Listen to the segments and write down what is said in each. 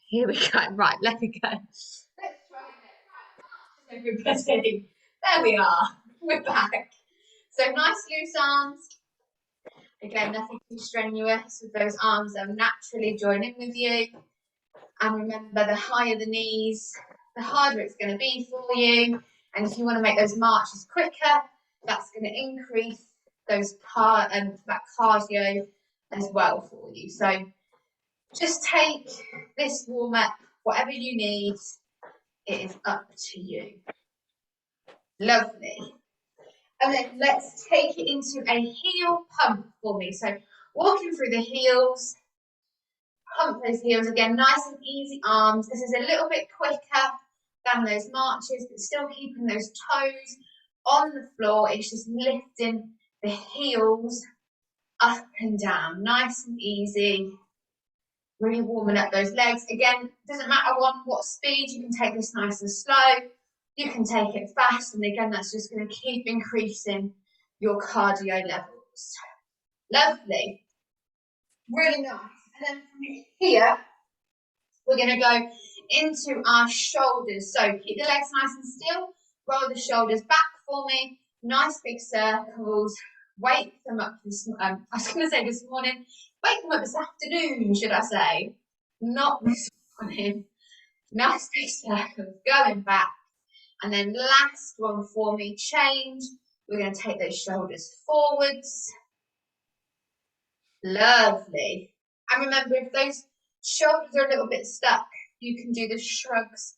Here we go. Right, let me go. Let's try it. Right, everybody. There we are. We're back. So nice loose arms. Again, nothing too strenuous with those arms. They'll naturally join in with you. And remember, the higher the knees, the harder it's going to be for you. And if you want to make those marches quicker, that's going to increase those that cardio as well for you. So just take this warm up, whatever you need. It is up to you. Lovely. And then let's take it into a heel pump for me. So walking through the heels, pump those heels again, nice and easy arms. This is a little bit quicker than those marches, but still keeping those toes on the floor. It's just lifting the heels up and down, nice and easy. Really warming up those legs. Again, doesn't matter on what speed, you can take this nice and slow. You can take it fast, and again, that's just going to keep increasing your cardio levels. Lovely. Really nice. And then from here, we're going to go into our shoulders. So keep the legs nice and still. Roll the shoulders back for me. Nice big circles. Wake them up I was going to say this morning. Wake them up this afternoon, should I say. Not this morning. Nice big circles. Going back. And then last one for me, change. We're going to take those shoulders forwards. Lovely. And remember, if those shoulders are a little bit stuck, you can do the shrugs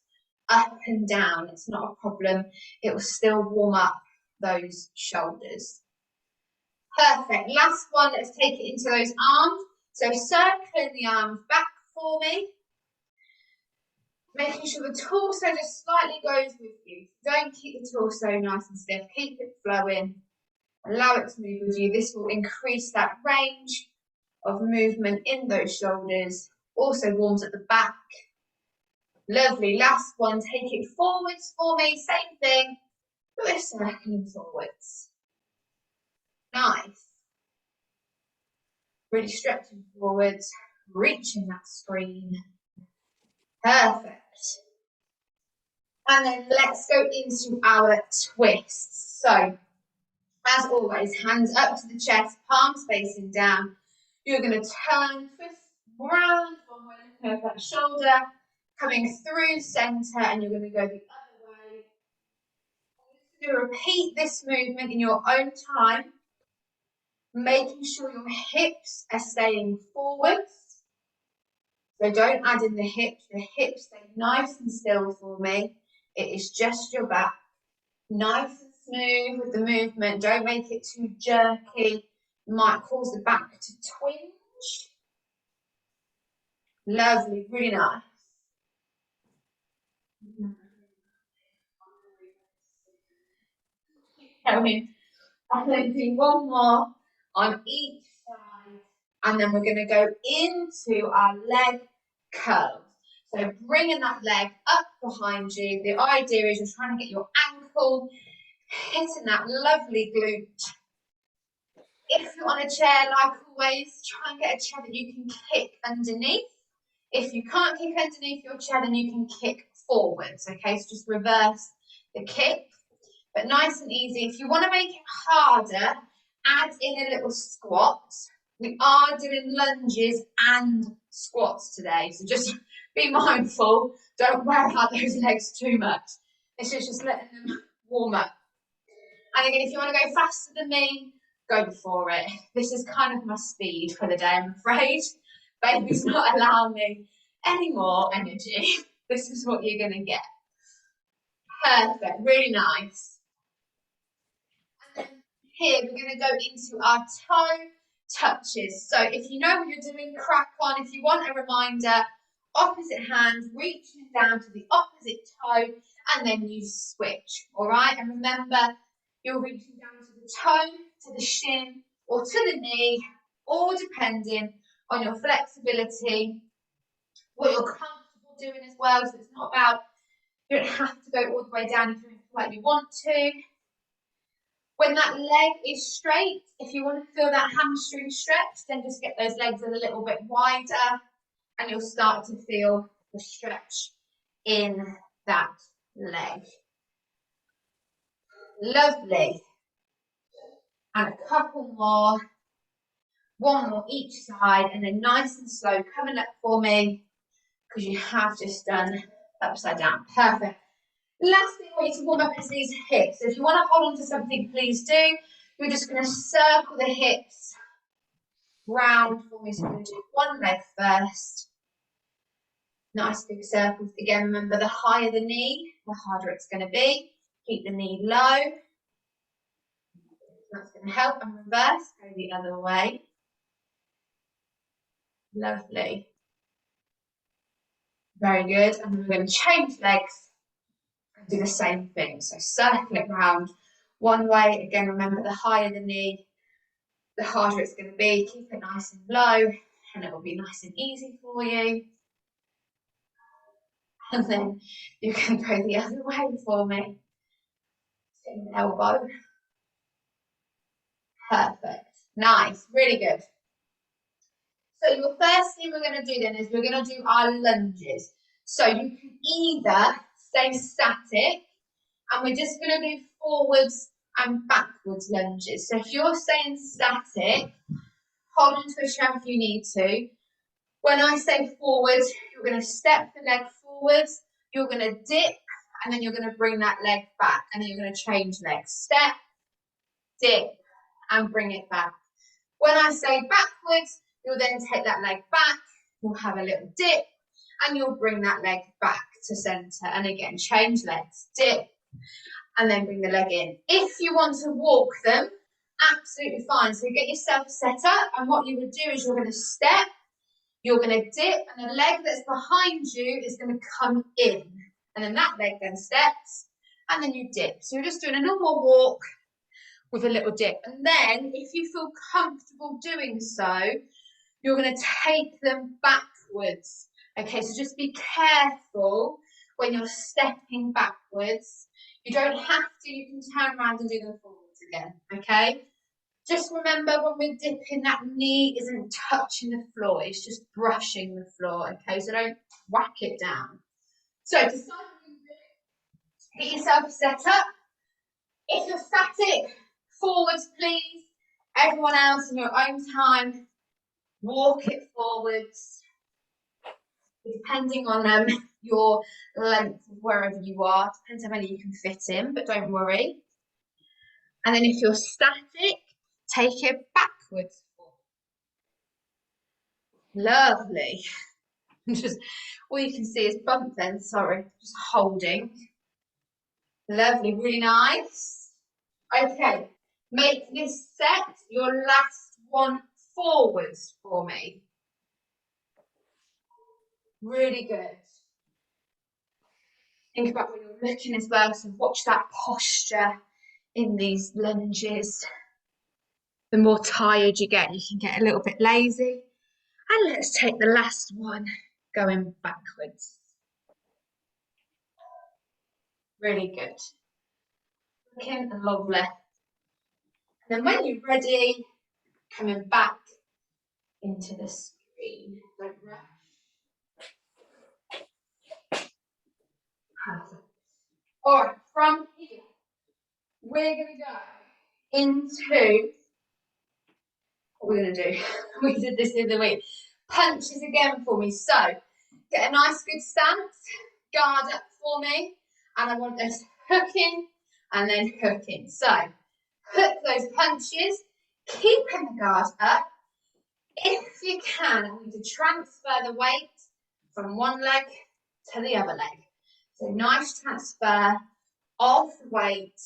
up and down. It's not a problem. It will still warm up those shoulders. Perfect. Last one, let's take it into those arms. So circling the arms back for me. Making sure the torso just slightly goes with you. Don't keep the torso nice and stiff. Keep it flowing. Allow it to move with you. This will increase that range of movement in those shoulders. Also warms at the back. Lovely. Last one, take it forwards for me. Same thing, but we're circling forwards. Nice. Really stretching forwards, reaching that screen. Perfect. And then let's go into our twists. So, as always, hands up to the chest, palms facing down. You're going to turn, twist round, one way, looking over that shoulder, coming through the centre, and you're going to go the other way. You're going to repeat this movement in your own time, making sure your hips are staying forwards. So don't add in the hips stay nice and still for me. It is just your back. Nice and smooth with the movement. Don't make it too jerky. Might cause the back to twinge. Lovely, really nice. I'm going to do one more on each side, and then we're going to go into our leg curls. So bringing that leg up behind you. The idea is you're trying to get your ankle hitting that lovely glute. If you're on a chair, like always, try and get a chair that you can kick underneath. If you can't kick underneath your chair, then you can kick forwards, okay? So just reverse the kick, but nice and easy. If you want to make it harder, add in a little squat. We are doing lunges and squats today, so just be mindful. Don't wear out those legs too much. It's just letting them warm up. And again, if you want to go faster than me, go for it. This is kind of my speed for the day, I'm afraid. Baby's not allowing me any more energy. This is what you're going to get. Perfect, really nice. And then here, we're going to go into our toe touches. So if you know what you're doing, crack on. If you want a reminder, opposite hand, reaching down to the opposite toe, and then you switch, all right? And remember, you're reaching down to the toe, to the shin, or to the knee, all depending on your flexibility, what you're comfortable doing as well. So it's not about, you don't have to go all the way down if you don't feel like you want to. When that leg is straight, if you want to feel that hamstring stretch, then just get those legs a little bit wider, and you'll start to feel the stretch in that leg. Lovely. And a couple more. One more each side, and then nice and slow, coming up for me, because you have just done upside down. Perfect. Last thing I want you to warm up is these hips. So if you want to hold on to something, please do. You're just going to circle the hips round for me. So we're going to do one leg first. Nice big circles. Again, remember, the higher the knee, the harder it's going to be. Keep the knee low. That's going to help. And reverse, go the other way. Lovely. Very good. And then we're going to change legs and do the same thing. So circle it round one way. Again, remember, the higher the knee, the harder it's going to be. Keep it nice and low, and it will be nice and easy for you. And then you can go the other way for me. Same elbow. Perfect. Nice. Really good. So your first thing we're going to do then is we're going to do our lunges. So you can either stay static, and we're just going to do forwards and backwards lunges. So if you're staying static, hold on to a chair if you need to. When I say forwards, you're going to step the leg forwards, you're going to dip, and then you're going to bring that leg back, and then you're going to change legs. Step, dip, and bring it back. When I say backwards, you'll then take that leg back, you'll have a little dip, and you'll bring that leg back to centre. And again, change legs, dip, and then bring the leg in. If you want to walk them, absolutely fine. So get yourself set up, and what you would do is you're going to step, you're going to dip, and the leg that's behind you is going to come in. And then that leg then steps, and then you dip. So you're just doing a normal walk with a little dip. And then if you feel comfortable doing so, you're going to take them backwards. Okay, so just be careful when you're stepping backwards. You don't have to, you can turn around and do them forwards again, okay? Just remember, when we're dipping, that knee isn't touching the floor, it's just brushing the floor, okay? So don't whack it down. So decide what you do. Get yourself set up. If you're static, forwards please. Everyone else in your own time, walk it forwards. Depending on your length of wherever you are, depends how many you can fit in, but don't worry. And then if you're static, take it backwards. Lovely. Just all you can see is bump then, sorry, just holding. Lovely, really nice. Okay, make this set your last one forwards for me. Really good. Think about when you're looking as well, so watch that posture in these lunges. The more tired you get a little bit lazy. And let's take the last one, going backwards. Really good. Looking lovely. And then when you're ready, coming back into the screen. Don't rush. Perfect. All right, from here, we're going to go into what we're going to do. We did this the other week. Punches again for me. So get a nice good stance, guard up for me, and I want us hooking and then hooking. So hook those punches, keeping the guard up. If you can, I want you to transfer the weight from one leg to the other leg. So nice transfer of the weight,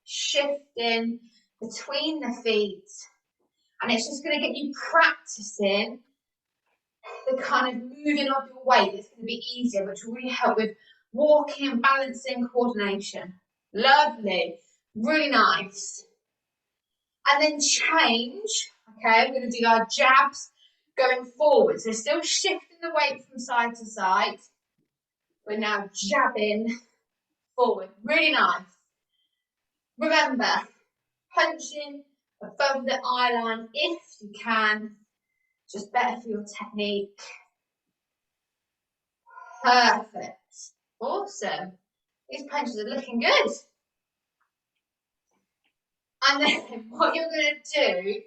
shifting between the feet. And it's just going to get you practicing the kind of moving of your weight. It's going to be easier, which will really help with walking, balancing, coordination. Lovely. Really nice. And then change. Okay, we're going to do our jabs going forward. So still shifting the weight from side to side. We're now jabbing forward. Really nice. Remember, punching above the eye line if you can. Just better for your technique. Perfect. Awesome. These punches are looking good. And then what you're going to do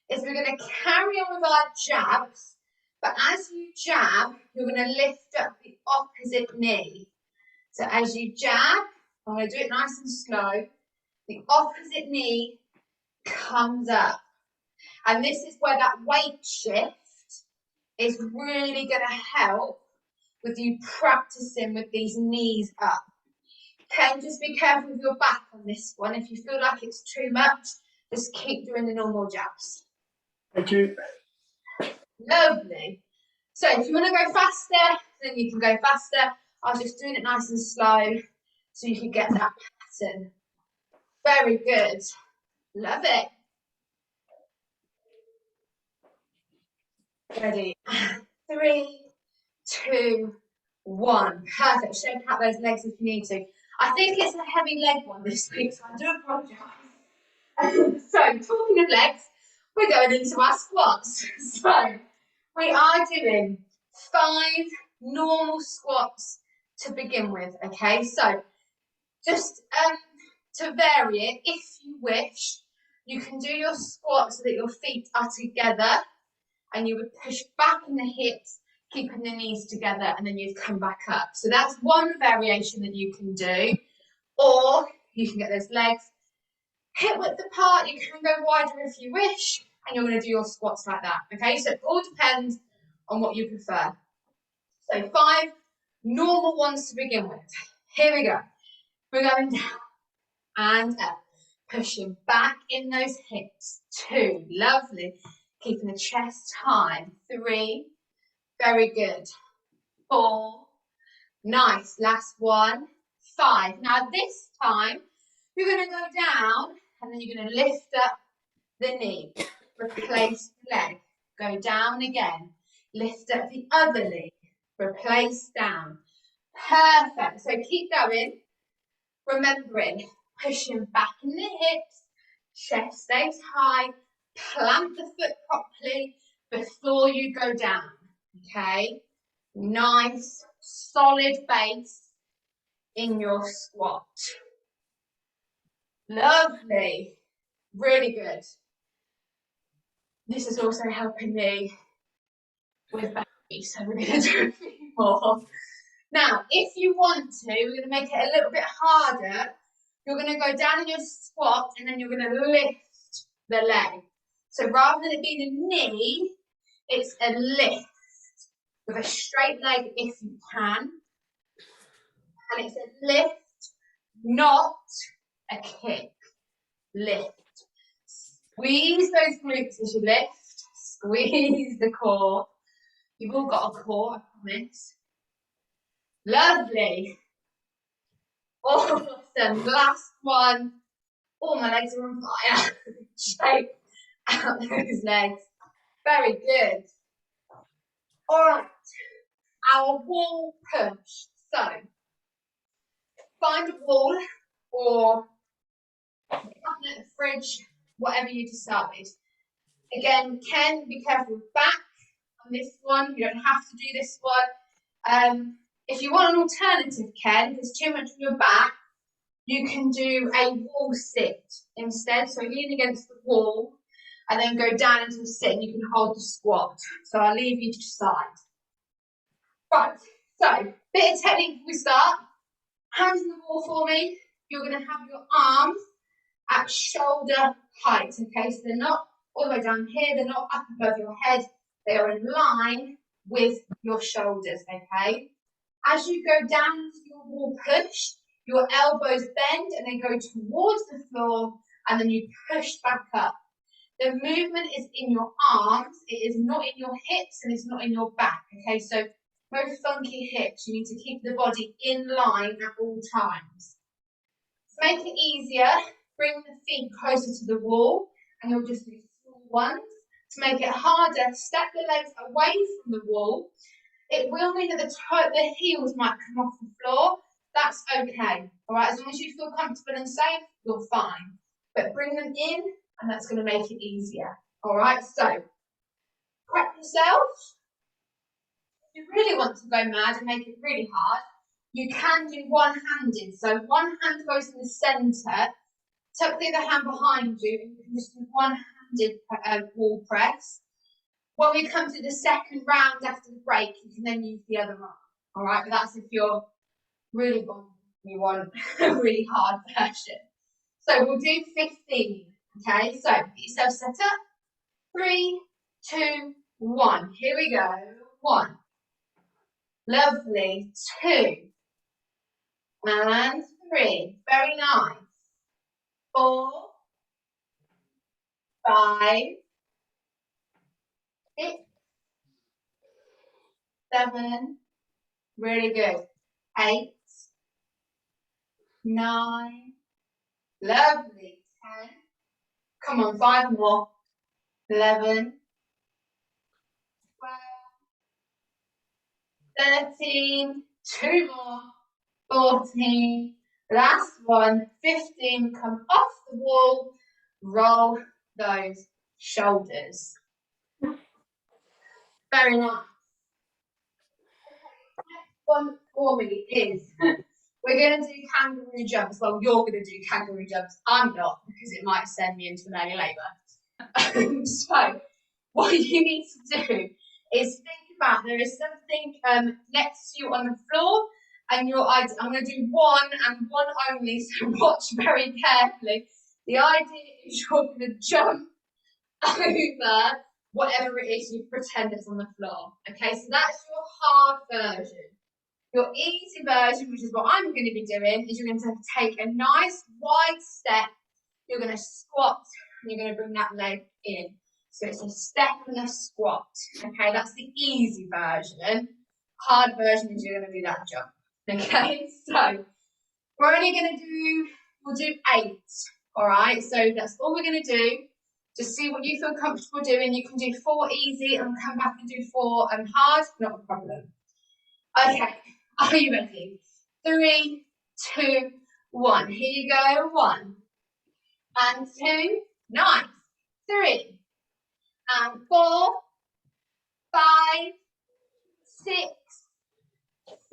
is we're going to carry on with our jabs, but as you jab, you're going to lift up the opposite knee. So as you jab, I'm going to do it nice and slow, the opposite knee comes up. And this is where that weight shift is really going to help with you practicing with these knees up. Okay, just be careful with your back on this one. If you feel like it's too much, just keep doing the normal jabs. Thank you. Lovely. So if you want to go faster, then you can go faster. I was just doing it nice and slow so you can get that pattern. Very good. Love it. Ready? 3, 2, 1. Perfect. Shake out those legs if you need to. I think it's a heavy leg one this week, so I do apologise. So, talking of legs, we're going into our squats. So, we are doing 5 normal squats to begin with, okay? So, just to vary it, if you wish, you can do your squat so that your feet are together and you would push back in the hips, keeping the knees together, and then you'd come back up. So that's one variation that you can do. Or you can get those legs hip width apart, you can go wider if you wish, and you're going to do your squats like that, okay? So it all depends on what you prefer. So 5 normal ones to begin with. Here we go. We're going down and up, pushing back in those hips. 2, lovely. Keeping the chest high. 3, very good. 4, nice. Last one. 5. Now this time, you're going to go down and then you're going to lift up the knee. Replace the leg. Go down again. Lift up the other leg. Replace down. Perfect. So keep going. Remembering, pushing back in the hips. Chest stays high. Plant the foot properly before you go down. Okay? Nice, solid base in your squat. Lovely. Really good. This is also helping me with belly, so we're going to do a few more. Now, if you want to, we're going to make it a little bit harder. You're going to go down in your squat and then you're going to lift the leg. So rather than it being a knee, it's a lift with a straight leg if you can. And it's a lift, not a kick. Lift. Squeeze those glutes as you lift. Squeeze the core. You've all got a core, I promise. Lovely. Awesome. Last one. Oh, my legs are on fire. Shake out those legs. Very good. All right. Our wall push. So, find a wall or cabinet, a fridge, whatever you decide. Again, Ken, be careful with back on this one. You don't have to do this one. If you want an alternative, Ken, there's too much on your back, you can do a wall sit instead. So lean against the wall and then go down into the sit and you can hold the squat. So I'll leave you to decide. Right, so bit of technique before we start. Hands on the wall for me. You're going to have your arms at shoulder height, okay? So they're not all the way down here, they're not up above your head, they are in line with your shoulders, okay? As you go down into your wall push, your elbows bend and they go towards the floor and then you push back up. The movement is in your arms, it is not in your hips and it's not in your back, okay? So no funky hips, you need to keep the body in line at all times. To make it easier, bring the feet closer to the wall and you'll just do small ones. To make it harder, step the legs away from the wall. It will mean that the heels might come off the floor. That's okay. All right, as long as you feel comfortable and safe, you're fine. But bring them in and that's going to make it easier. All right, so prep yourself. If you really want to go mad and make it really hard, you can do one-handed. So one hand goes in the centre, tuck the other hand behind you, and you can just do one-handed wall press. When we come to the second round after the break, you can then use the other arm. All right, but that's if you're really bombing, you want a really hard version. So we'll do 15. Okay, so get yourself set up. 3, 2, 1. Here we go. 1. Lovely. 2. And 3. Very nice. 4, 5, 6, 7. Really good. 8, 9. Lovely. 10. Come on, 5 more. 11, 12, 13, 2 more. 14, last one, 15, come off the wall, roll those shoulders. Very nice. Next one for me is, we're going to do kangaroo jumps. Well, you're going to do kangaroo jumps. I'm not, because it might send me into an early labour. So, what you need to do is think about, there is something next to you on the floor, and I'm going to do one and one only, so watch very carefully. The idea is you're going to jump over whatever it is you pretend is on the floor. Okay, so that's your hard version. Your easy version, which is what I'm going to be doing, is you're going to take a nice wide step, you're going to squat, and you're going to bring that leg in. So it's a step and a squat. Okay, that's the easy version. Hard version is you're going to do that jump. Okay, so we're only going to do, we'll do 8. All right, so that's all we're going to do. Just see what you feel comfortable doing. You can do 4 easy and come back and do 4 hard, not a problem. Okay, are you ready? 3, 2, 1. Here you go. 1 and 2. Nice. 3 and 4, 5, 6,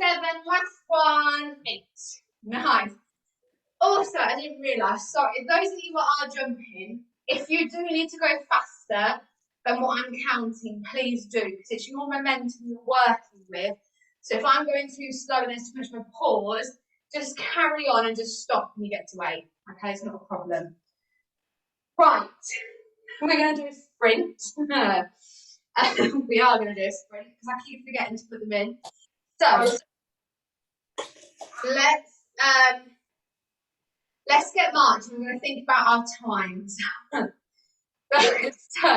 7. Last one. 8. Nice. Also, I didn't realise, sorry, those of you that are jumping, if you do need to go faster than what I'm counting, please do, because it's your momentum you're working with. So if I'm going too slow and there's too much of a pause, just carry on and just stop when you get to 8. Okay, it's not a problem. Right, we're going to do a sprint. We are going to do a sprint because I keep forgetting to put them in. So let's get marching. We're going to think about our times. So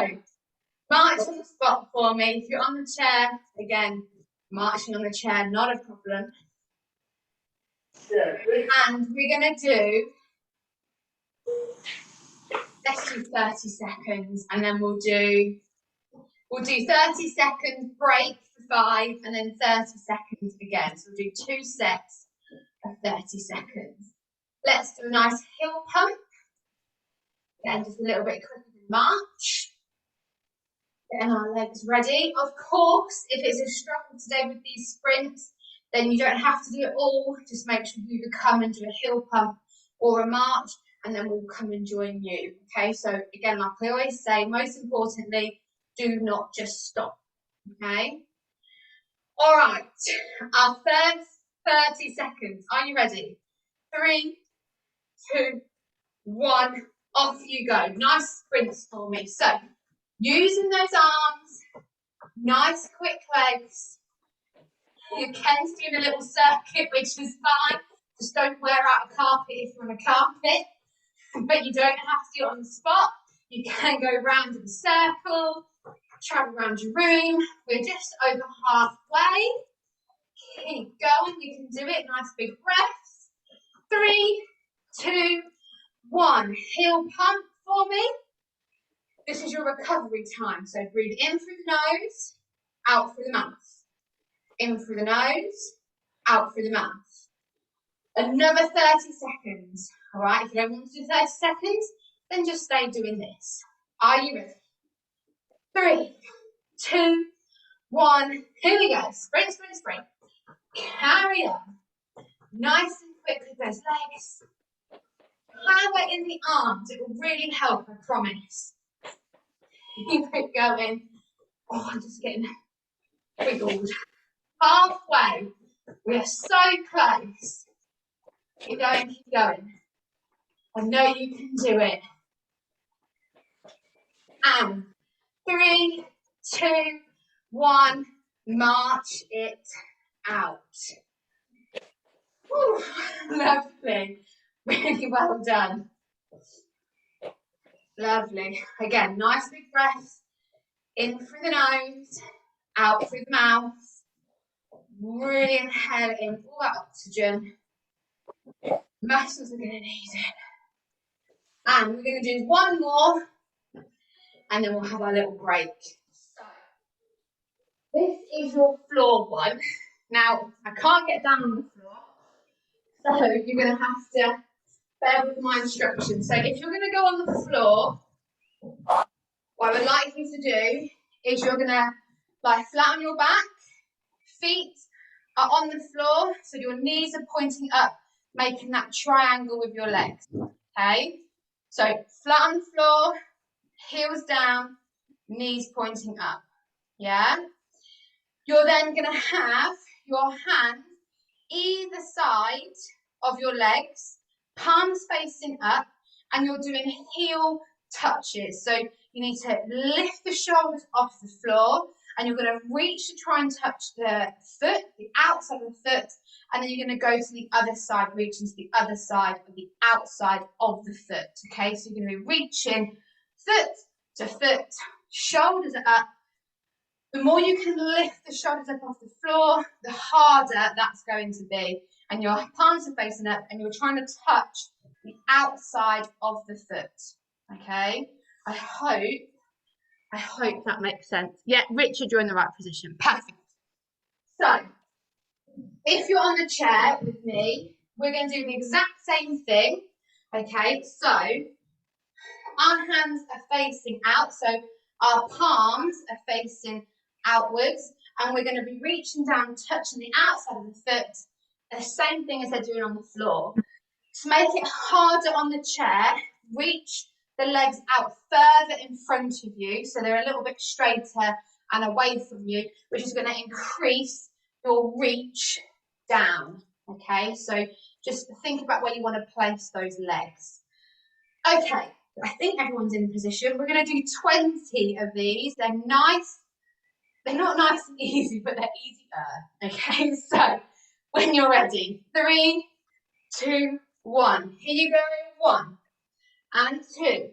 march on the spot for me. If you're on the chair, again, marching on the chair, not a problem. And we're going to do, let's do 30 seconds, and then we'll do 30 seconds break for 5, and then 30 seconds again. So we'll do 2 sets of 30 seconds. Let's do a nice heel pump. Again, just a little bit quicker than march. Getting our legs ready. Of course, if it's a struggle today with these sprints, then you don't have to do it all. Just make sure you come and do a heel pump or a march, and then we'll come and join you. Okay, so again, like I always say, most importantly, do not just stop. Okay. All right, our first 30 seconds. Are you ready? 3, 2, 1. Off you go. Nice sprints for me. So, using those arms, nice quick legs. You can do a little circuit, which is fine. Just don't wear out a carpet if you're on a carpet. But you don't have to do it on the spot. You can go round in a circle, travel around your room. We're just over halfway. Keep going. You can do it. Nice big breaths. 3, 2, 1. Heel pump for me. This is your recovery time. So breathe in through the nose, out through the mouth. In through the nose, out through the mouth. Another 30 seconds. All right, if you don't want to do 30 seconds, then just stay doing this. Are you ready? 3, 2, 1. Here we go. Sprint, sprint, sprint. Carry on. Nice and quick with those legs. Power in the arms. It will really help, I promise. Keep it going. Oh, I'm just getting wiggled. Halfway. We are so close. Keep going, keep going. I know you can do it. And 3, 2, 1, march it out. Whew, lovely. Really well done. Lovely. Again, nice big breaths. In through the nose, out through the mouth. Really inhale in all that oxygen. Muscles are going to need it. And we're going to do one more, and then we'll have our little break. So, this is your floor one. Now, I can't get down on the floor, so you're going to have to bear with my instructions. So if you're going to go on the floor, what I would like you to do is you're going to lie flat on your back, feet are on the floor, so your knees are pointing up, making that triangle with your legs, okay? So flat on the floor, heels down, knees pointing up, yeah? You're then going to have your hands either side of your legs, palms facing up, and you're doing heel touches. So you need to lift the shoulders off the floor, and you're going to reach to try and touch the foot, the outside of the foot, and then you're going to go to the other side, reaching to the other side of the outside of the foot, okay? So you're going to be reaching foot to foot, shoulders are up. The more you can lift the shoulders up off the floor, the harder that's going to be. And your palms are facing up and you're trying to touch the outside of the foot, okay? I hope that makes sense. Yeah, Richard, you're in the right position. Perfect. So, if you're on the chair with me, we're going to do the exact same thing, okay? So, our hands are facing out, so our palms are facing outwards, and we're going to be reaching down, touching the outside of the foot, the same thing as they're doing on the floor. To make it harder on the chair, reach the legs out further in front of you, so they're a little bit straighter and away from you, which is going to increase your reach down, okay? So just think about where you want to place those legs. Okay, I think everyone's in position. We're going to do 20 of these. They're nice. They're not nice and easy, but they're easier. Okay, so when you're ready, 3, 2, 1. Here you go. 1 and 2,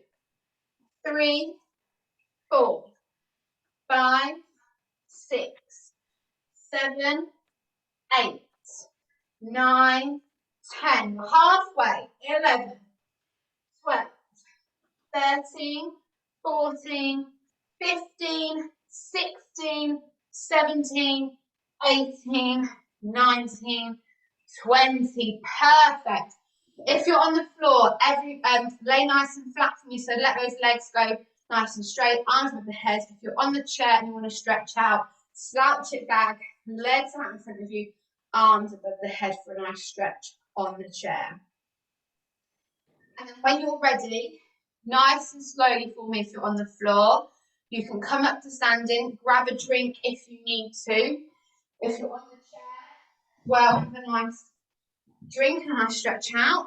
3, 4, 5, 6, 7, 8, 9, 10. We're halfway. 11, 12, 13, 14, 15, 16, 17, 18, 19, 20. Perfect. If you're on the floor, lay nice and flat for me, so let those legs go nice and straight, arms above the head. If you're on the chair and you want to stretch out, slouch it back, legs out in front of you, arms above the head for a nice stretch on the chair. And then when you're ready, nice and slowly for me if you're on the floor. You can come up to standing, grab a drink if you need to. If you're on the chair, well, have a nice drink and a nice stretch out.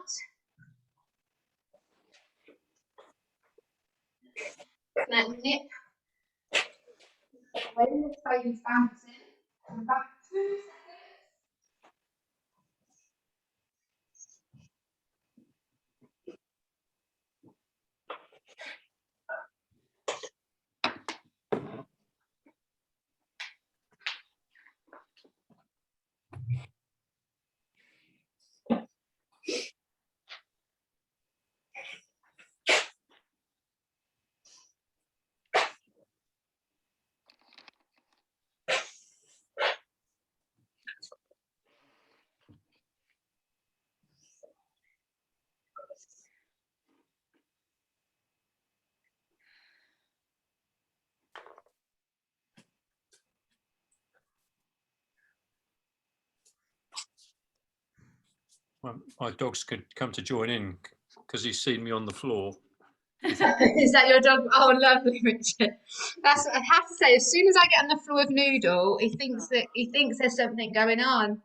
Then nip away the toes bouncing. Come back 2 seconds. Well, my dogs could come to join in because he's seen me on the floor. Is that your dog? Oh, lovely, Richard. That's what I have to say. As soon as I get on the floor with Noodle, he thinks there's something going on.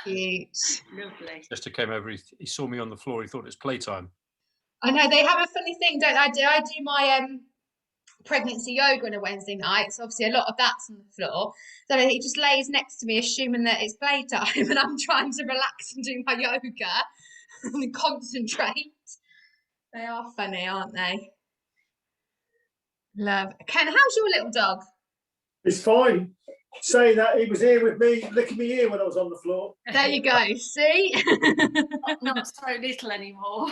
Cute. Lovely. Chester came over. He saw me on the floor. He thought it was playtime. I know they have a funny thing, don't I? I do my pregnancy yoga on a Wednesday night, so obviously a lot of that's on the floor. So he just lays next to me, assuming that it's playtime, and I'm trying to relax and do my yoga and concentrate. They are funny, aren't they? Love. Ken, how's your little dog? It's fine. Saying that, he was here with me, licking my ear when I was on the floor. There you go. See? Not so little anymore.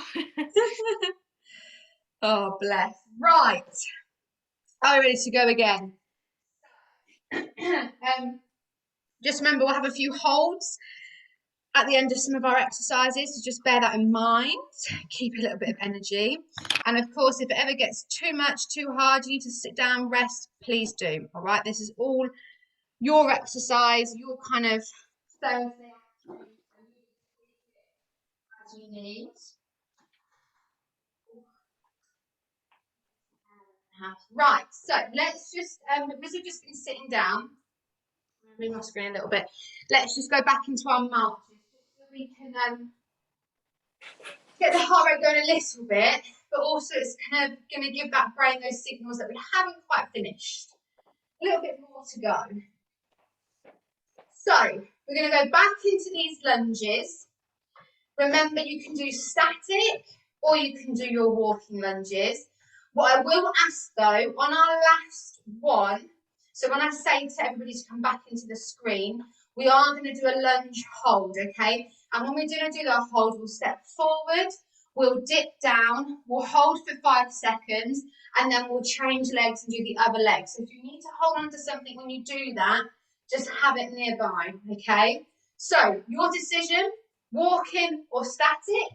Oh, bless. Right. Are we ready to go again? Just remember, we'll have a few holds at the end of some of our exercises, so just bear that in mind. Keep a little bit of energy. And of course, if it ever gets too much, too hard, you need to sit down, rest, please do. All right, this is all your exercise, your kind of Thursday afternoon, as you need. Right, so let's just, because we've just been sitting down, I'm moving my screen a little bit, let's just go back into our marches just so we can get the heart rate going a little bit, but also it's kind of going to give that brain those signals that we haven't quite finished. A little bit more to go. So we're going to go back into these lunges. Remember, you can do static or you can do your walking lunges. What I will ask though, on our last one, so when I say to everybody to come back into the screen, we are going to do a lunge hold, okay? And when we're going to do that hold, we'll step forward, we'll dip down, we'll hold for 5 seconds, and then we'll change legs and do the other leg. So if you need to hold on to something when you do that, just have it nearby, okay? So your decision, walking or static,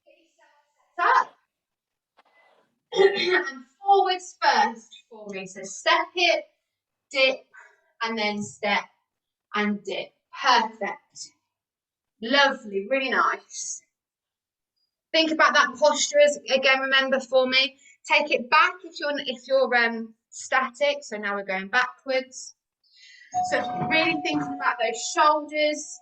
get yourself set up. And forwards first for me. So step it, dip, and then step and dip. Perfect. Lovely, really nice. Think about that posture again, remember for me. Take it back if you're static. So now we're going backwards. So really thinking about those shoulders.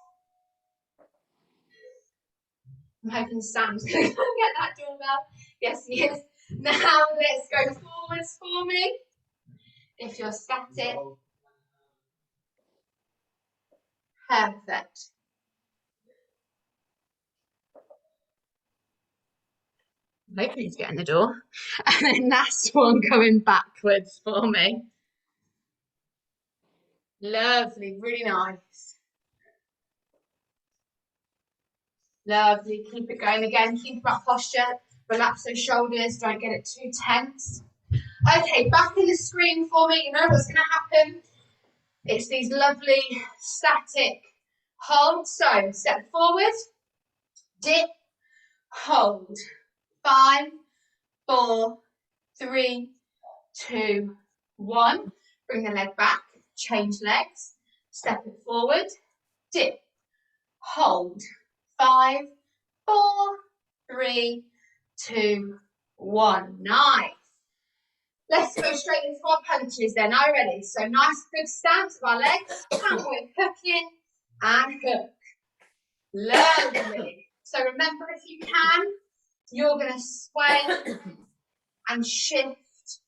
I'm hoping Sam's going to get that doorbell. Yes, he is. Now let's go forwards for me. If you're static. Perfect. I'm hoping he's getting the door. And then last one going backwards for me. Lovely, really nice. Lovely, keep it going again. Keep that posture. Relax those shoulders, don't get it too tense. Okay, back in the screen for me. You know what's going to happen? It's these lovely static holds. So step forward, dip, hold. 5, 4, 3, 2, 1. Bring the leg back, change legs, step it forward, dip, hold. 5, 4, 3, 2, 1. Nice. Let's go straight into our punches then. Are you ready? So nice good stance of our legs. And we're hooking and hook. Lovely. So remember, if you can, you're going to sway and shift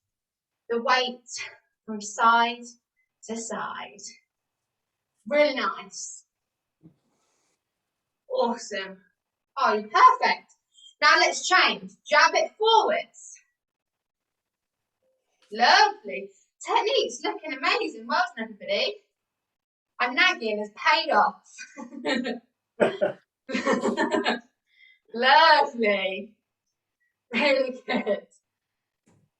the weight from side to side. Really nice. Awesome. Oh, you're perfect. Now let's change. Jab it forwards. Lovely. Technique's looking amazing. Well done, everybody. And nagging has paid off. Lovely. Really good.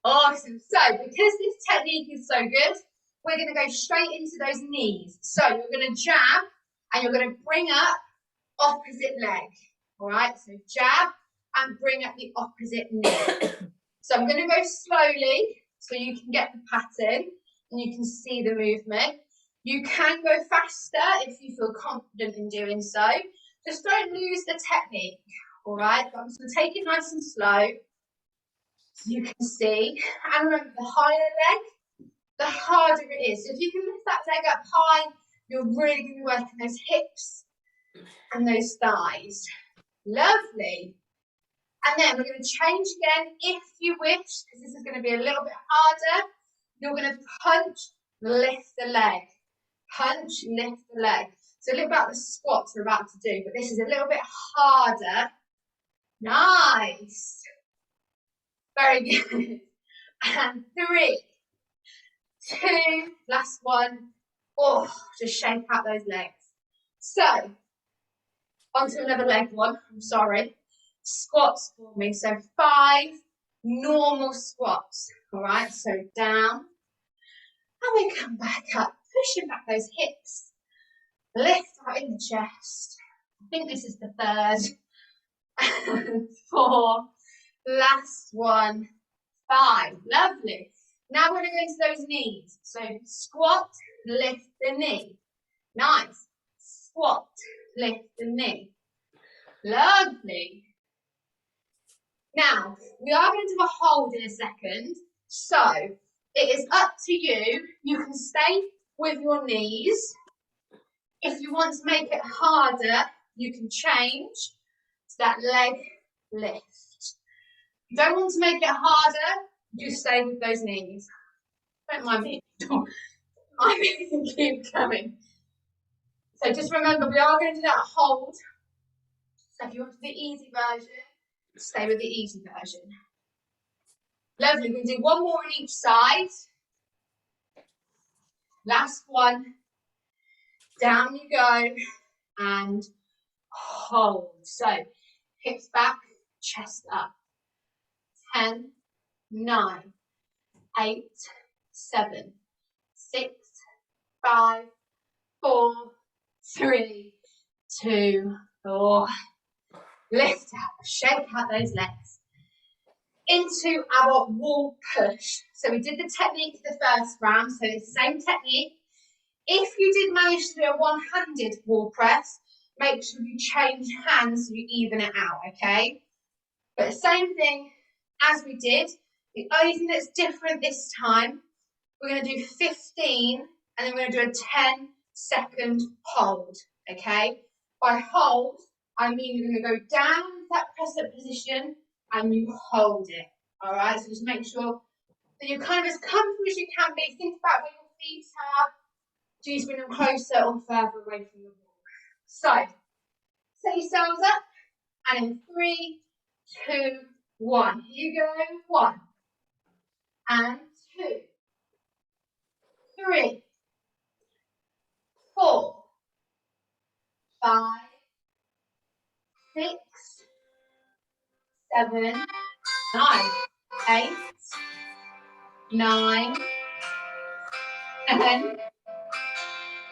Awesome. So, because this technique is so good, we're going to go straight into those knees. So, you're going to jab and you're going to bring up opposite leg. All right. So, jab and bring up the opposite knee. So, I'm going to go slowly so you can get the pattern and you can see the movement. You can go faster if you feel confident in doing so. Just don't lose the technique, all right? But I'm just going to take it nice and slow so you can see. And remember, the higher leg, the harder it is. So if you can lift that leg up high, you're really going to be working those hips and those thighs. Lovely. And then we're going to change again if you wish, because this is going to be a little bit harder. You're going to punch, lift the leg. Punch, lift the leg. So a little bit like the squats we're about to do, but this is a little bit harder. Nice. Very good. And 3, 2, last one. Oh, just shake out those legs. So, onto another leg one. I'm sorry. Squats for me. So 5 normal squats. All right, so down. And we come back up, pushing back those hips. Lift out in the chest. I think this is the 3rd. 4. Last one. 5. Lovely. Now we're going to go into those knees. So squat, lift the knee. Nice. Squat, lift the knee. Lovely. Now, we are going to do a hold in a second. So it is up to you. You can stay with your knees. If you want to make it harder, you can change to that leg lift. If you don't want to make it harder, just stay with those knees. Don't mind me. I'm going to keep going. So just remember, we are going to do that hold. So if you want the easy version, stay with the easy version. Lovely. We're going to do one more on each side. Last one. Down you go. And hold. So hips back, chest up. 10, 9, 8, 7, 6, 5, 4, 3, 2, 4. Lift up, shake out those legs. Into our wall push. So we did the technique the first round, so it's the same technique. If you did manage to do a one-handed wall press, make sure you change hands so you even it out, okay? But the same thing as we did. The only thing that's different this time, we're going to do 15 and then we're going to do a 10-second hold, okay? By hold, I mean you're going to go down to that press-up position and you hold it, all right? So just make sure that you're kind of as comfortable as you can be. Think about where your feet are. Do you bring them closer or further away from the wall? So, set yourselves up and in 3, 2, 1. Here you go. 1 and 2, 3, 4, 5, 6, 7, 9, 8, 9, 10,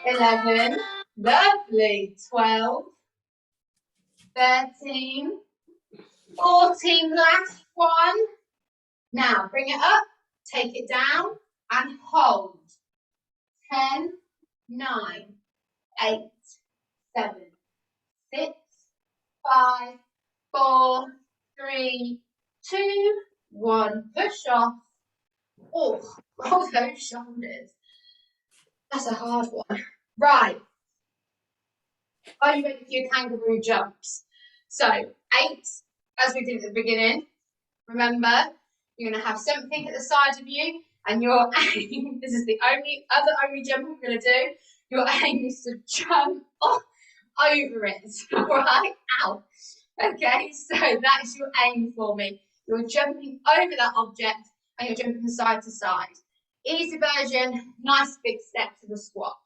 11, lovely, 12, 13, 14, last one. Now bring it up, take it down and hold. 10, 9, 8, 7, 6, 5, 4, 3, 2, 1. Push off. Oh, roll those shoulders. That's a hard one. Right. Are you ready for your kangaroo jumps? So 8, as we did at the beginning. Remember, you're going to have something at the side of you, and your aim, this is the only jump I'm going to do. Your aim is to jump over it. All right? Ow. Okay, so that's your aim for me. You're jumping over that object, and you're jumping side to side. Easy version, nice big step to the squat.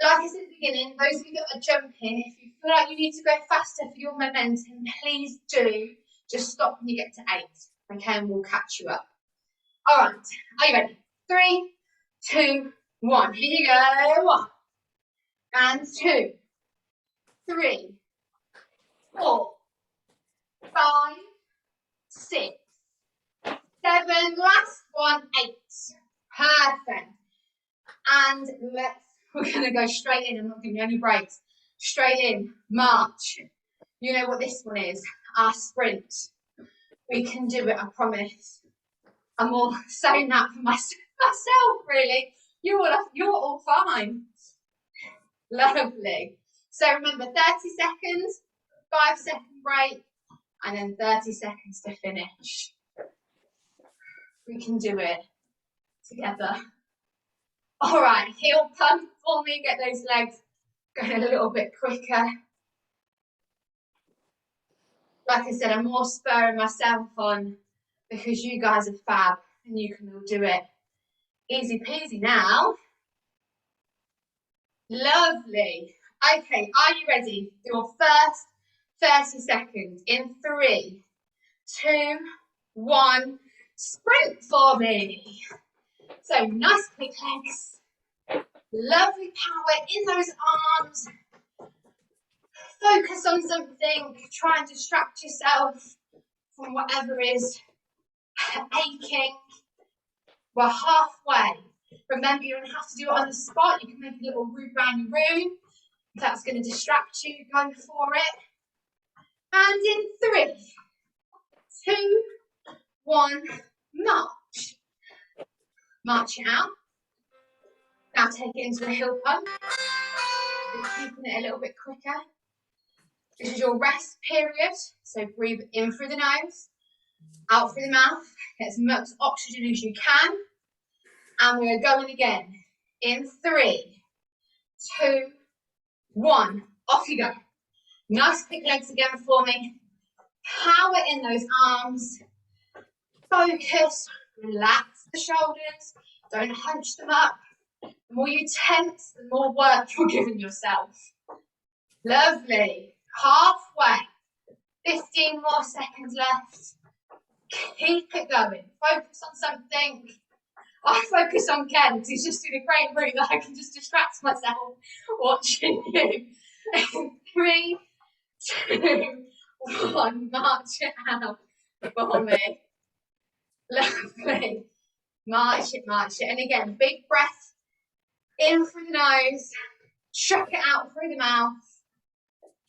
Like I said at the beginning, those of you that are jumping, if you feel like you need to go faster for your momentum, please do. Just stop when you get to 8, okay, and we'll catch you up. All right, are you ready? 3, 2, 1. Here you go. 1 and 2, 3, 4, 5, 6, 7. Last one, 8. Perfect. And we're going to go straight in. I'm not giving you any breaks. straight in, march. You know what this one is, our sprint. We can do it, I promise. I'm all saying that for myself, really. You're all fine. Lovely. So remember, 30 seconds, 5-second break, and then 30 seconds to finish. We can do it together. All right, heel pump for me, get those legs going a little bit quicker. Like I said, I'm more spurring myself on because you guys are fab and you can all do it. Easy peasy now. Lovely. Okay, are you ready for your first 30 seconds in 3, 2, 1, sprint for me. So nice quick legs, lovely power in those arms. Focus on something, try and distract yourself from whatever is aching. We're halfway. Remember, you don't have to do it on the spot. You can make a little route around your room. If that's going to distract you, go for it. And in 3, 2, 1, march. March it out. Now take it into a heel pump. Keeping it a little bit quicker. This is your rest period. So breathe in through the nose, out through the mouth. Get as much oxygen as you can. And we're going again. In 3, 2, 1. Off you go. Nice quick legs again for me. Power in those arms. Focus. Relax the shoulders. Don't hunch them up. The more you tense, the more work you're giving yourself. Lovely. Halfway. 15 more seconds left. Keep it going. Focus on something. I focus on Ken because he's just doing a great route that I can just distract myself watching you. 3, 2, 1. March it out for me. Lovely. March it, march it. And again, big breath in through the nose, chuck it out through the mouth,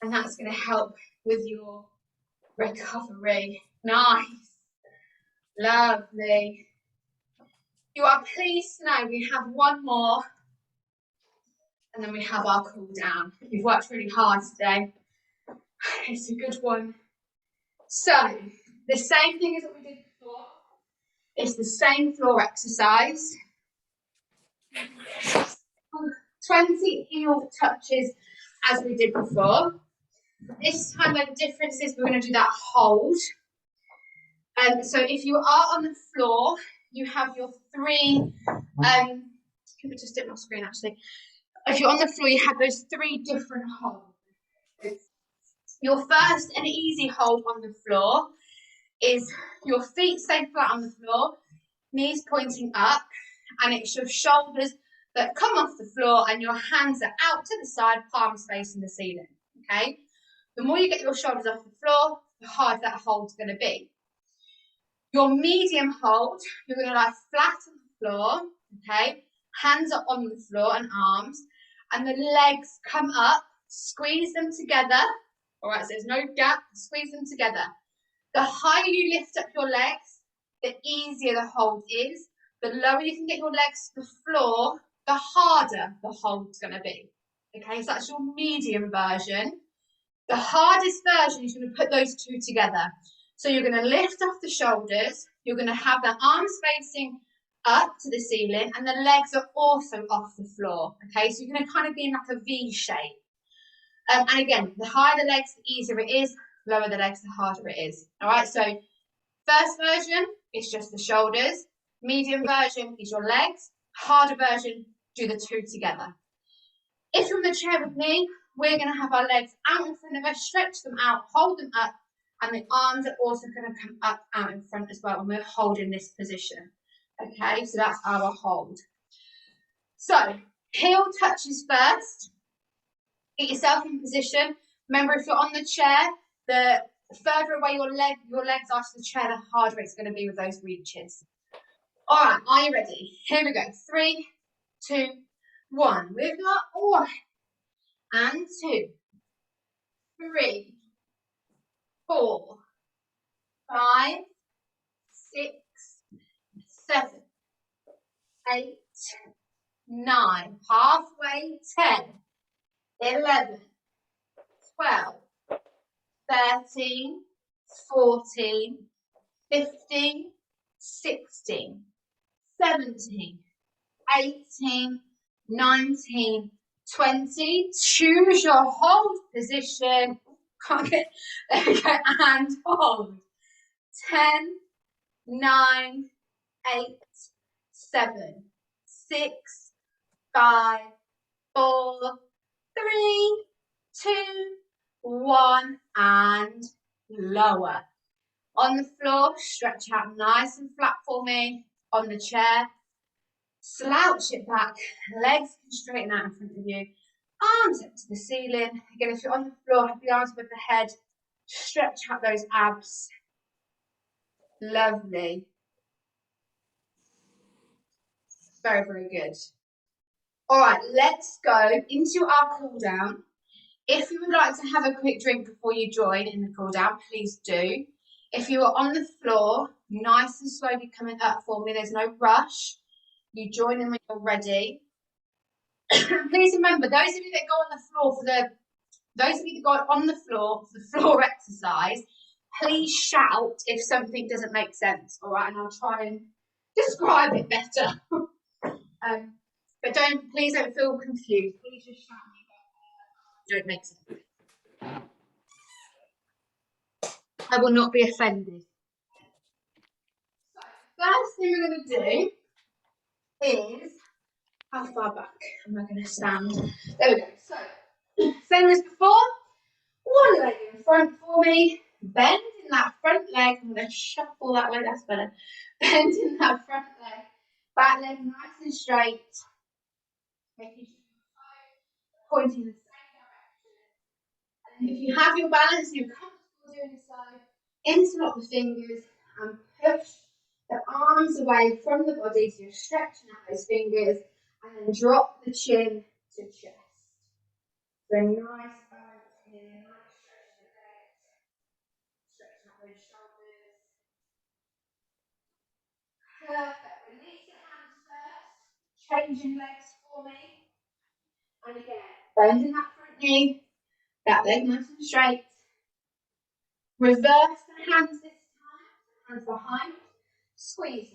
and that's going to help with your recovery. Nice. Lovely. You are pleased to know we have one more, and then we have our cool down. You've worked really hard today. It's a good one. So, the same thing as what we did before. It's the same floor exercise. 20 heel touches as we did before. This time the difference is we're going to do that hold. So if you are on the floor, you have your 3, let me just dip my screen actually. If you're on the floor, you have those 3 different holds. Your first and easy hold on the floor is your feet stay flat on the floor, knees pointing up, and it's your shoulders that come off the floor and your hands are out to the side, palms facing the ceiling, okay? The more you get your shoulders off the floor, the harder that hold's going to be. Your medium hold, you're going to lie flat on the floor, okay? Hands are on the floor and arms, and the legs come up, squeeze them together, all right, so there's no gap, squeeze them together. The higher you lift up your legs, the easier the hold is. The lower you can get your legs to the floor, the harder the hold's going to be. Okay, so that's your medium version. The hardest version is going to put those 2 together. So you're going to lift off the shoulders, you're going to have the arms facing up to the ceiling, and the legs are also off the floor. Okay, so you're going to kind of be in like a V shape. And again, the higher the legs, the easier it is. Lower the legs, the harder it is. All right, so first version is just the shoulders. Medium version is your legs. Harder version, do the 2 together. If you're in the chair with me, we're going to have our legs out in front of us, stretch them out, hold them up, and the arms are also going to come up out in front as well when we're holding this position. Okay, so that's our hold. So, heel touches first. Get yourself in position. Remember, if you're on the chair, the further away your legs are to the chair, the harder it's going to be with those reaches. All right, are you ready? Here we go. 3, 2, 1. We've got 1 and 2 3, 4, 5, 6, 7, 8, 9, halfway, 10, 11, 12, 13, 14, 15, 16, 17, 18, 19, 20. Choose your hold position. Can't get, there we go, and hold. 10, 9, 8, 7, 6, 5, 4, 3, 2, 1, and lower. On the floor, stretch out nice and flat for me. On the chair, slouch it back, legs can straighten out in front of you, arms up to the ceiling. Again, if you're on the floor, have the arms above the head, stretch out those abs. Lovely. Very, very good. All right, let's go into our cool down. If you would like to have a quick drink before you join in the cool down, please do. If you are on the floor, nice and slowly coming up for me, there's no rush. You join in when you're ready. Please remember, those of you that go on the floor for the floor exercise, please shout if something doesn't make sense, all right? And I'll try and describe it better. But please don't feel confused. Please just shout me if it don't make sense. I will not be offended. So, first thing we're going to do is, how far back am I going to stand? There we go. So, same as before, one leg in front for me, bend in that front leg. I'm going to shuffle that way, that's better. Bend in that front leg, back leg nice and straight, making sure you're pointing the same direction. And if you have your balance and you're comfortable doing so, interlock the fingers and push the arms away from the body, so you're stretching out those fingers, and then drop the chin to chest. So nice balance here, nice stretch the legs, stretching out those shoulders. Perfect. Release your hands first, changing legs for me. And again, bending that front knee, that leg nice and straight. Reverse the hands this time, hands behind, squeeze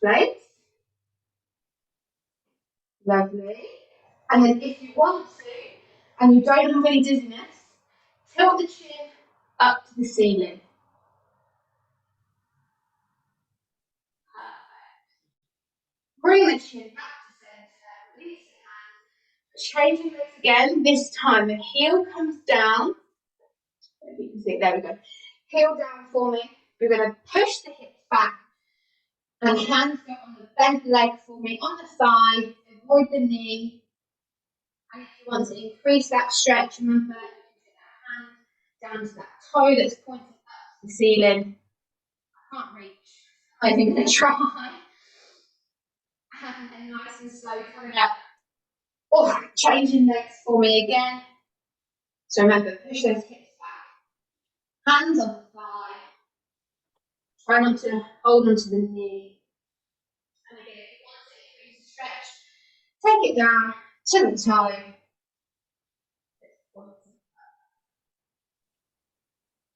the legs. Lovely. And then if you want to, and you don't have any dizziness, tilt the chin up to the ceiling. Perfect. Bring the chin back to center, release the hands, changing legs again. This time the heel comes down. If you can see, there we go. Heel down for me. We're going to push the hips back, and hands go on the bent leg for me, on the thigh, avoid the knee. And if you want to increase that stretch, remember, you can put that hand down to that toe that's pointing up to the ceiling. I can't reach. I'm going to try. And then nice and slow coming up. Oh, changing legs for me again. So remember, push those hips back. Hands on the thigh. Try not to hold onto the knee. And again, if you want to increase the stretch, take it down to the toe.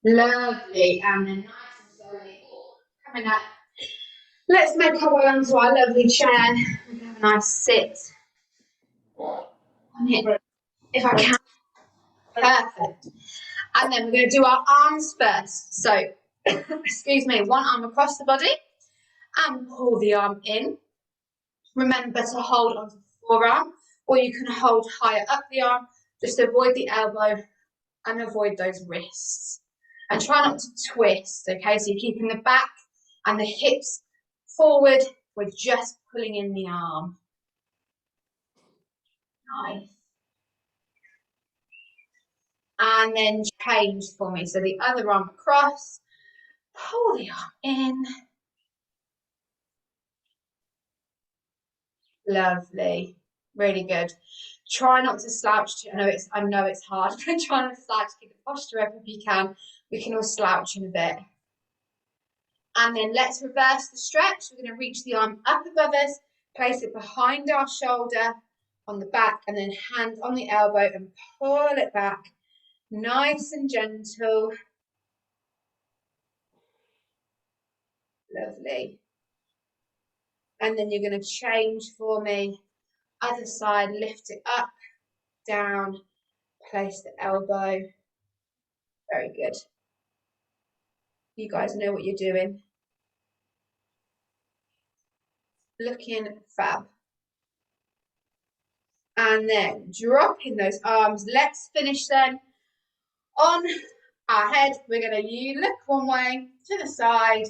Lovely, and then nice and slowly coming up. Let's make our way onto our lovely chair. We can have a nice sit on it, if I can. Perfect. And then we're going to do our arms first. So, excuse me, one arm across the body and pull the arm in. Remember to hold onto the forearm, or you can hold higher up the arm. Just avoid the elbow and avoid those wrists. And try not to twist, okay? So you're keeping the back and the hips forward. We're just pulling in the arm. Nice. And then change for me. So the other arm across, pull the arm in. Lovely. Really good. Try not to slouch. I know it's hard, but try not to slouch. Keep the posture up if you can. We can all slouch in a bit. And then let's reverse the stretch. We're going to reach the arm up above us, place it behind our shoulder on the back, and then hand on the elbow and pull it back. Nice and gentle. Lovely. And then you're going to change for me. Other side, lift it up, down, place the elbow. Very good. You guys know what you're doing. Looking fab. And then dropping those arms. Let's finish then on our head. We're going to look one way to the side.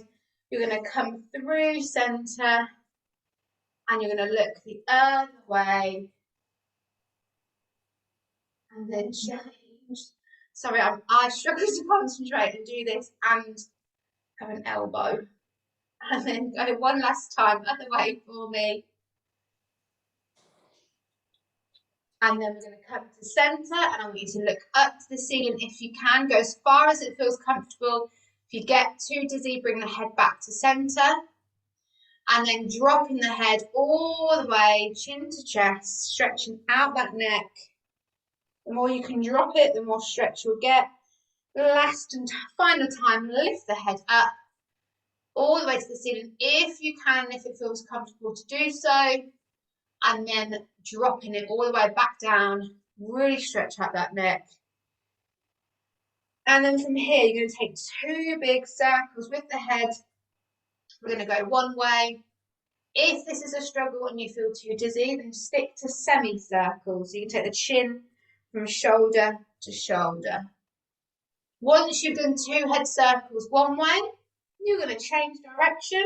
You're going to come through center. And you're going to look the other way. And then change. Sorry, I struggle to concentrate and do this and have an elbow. And then go one last time, other way for me. And then we're going to come to centre, and I want you to look up to the ceiling if you can. Go as far as it feels comfortable. If you get too dizzy, bring the head back to centre. And then dropping the head all the way, chin to chest, stretching out that neck. The more you can drop it, the more stretch you'll get. Last and final time, lift the head up all the way to the ceiling if you can, if it feels comfortable to do so. And then dropping it all the way back down, really stretch out that neck. And then from here, you're going to take 2 big circles with the head. We're going to go one way. If this is a struggle and you feel too dizzy, then stick to semicircles. So you can take the chin from shoulder to shoulder. Once you've done 2 head circles one way, you're going to change direction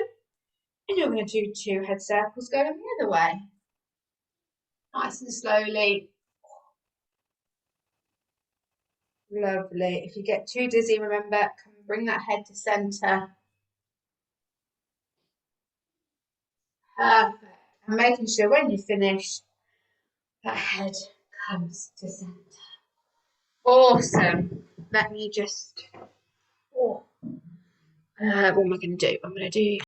and you're going to do 2 head circles going the other way. Nice and slowly. Lovely. If you get too dizzy, remember, come bring that head to centre. Perfect. And making sure when you finish, that head comes to centre. Awesome. Let me just, what am I going to do? I'm going to do